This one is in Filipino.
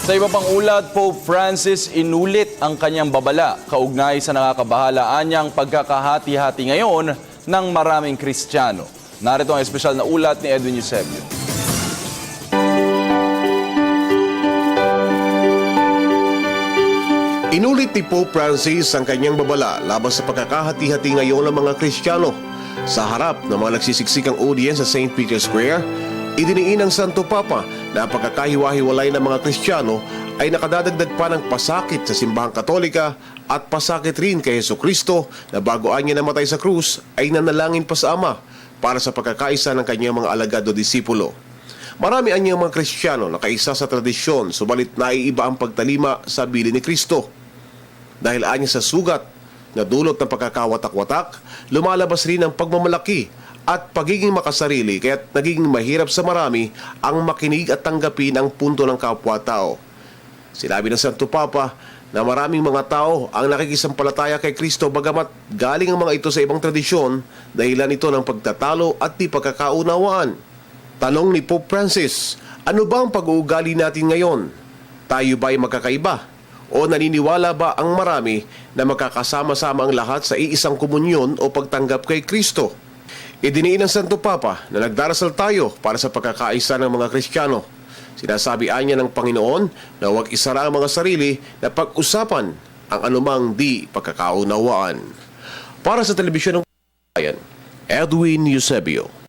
Sa iba pang ulat, Pope Francis inulit ang kanyang babala kaugnay sa nakakabahalaan niyang pagkakahati-hati ngayon ng maraming Kristiyano. Narito ang espesyal na ulat ni Edwin Eusebio. Inulit ni Pope Francis ang kanyang babala laban sa pagkakahati-hati ngayon ng mga Kristiyano. Sa harap ng mga nagsisiksikang audience sa St. Peter's Square, idiniin ng Santo Papa na ang pagkakahiwa-hiwalay ng mga Kristiyano ay nakadadagdag pa ng pasakit sa simbahang Katolika at pasakit rin kay Jesucristo na bago niya namatay sa krus ay nanalangin pa sa Ama para sa pagkakaisa ng kanyang mga alagad o disipulo. Marami anyang mga Kristiyano na kaisa sa tradisyon, subalit naiiba ang pagtalima sa bili ni Kristo. Dahil anya sa sugat na dulot ng pagkakawatak-watak, lumalabas rin ang pagmamalaki at pagiging makasarili, kaya't nagiging mahirap sa marami ang makinig at tanggapin ang punto ng kapwa-tao. Sinabi ng Santo Papa na maraming mga tao ang nakikisampalataya kay Kristo bagamat galing ang mga ito sa ibang tradisyon, dahilan ito ng pagtatalo at di pagkakaunawaan. Tanong ni Pope Francis, ano ba ang pag-uugali natin ngayon? Tayo ba ay magkakaiba? O naniniwala ba ang marami na magkakasama-sama ang lahat sa iisang komunyon o pagtanggap kay Kristo? Idiniin ng Santo Papa na nagdarasal tayo para sa pagkakaisa ng mga Kristiyano. Sinasabi niya ng Panginoon na huwag isara ang mga sarili na pag-usapan ang anumang di pagkakaunawaan. Para sa telebisyon ng Bayan, Edwin Eusebio.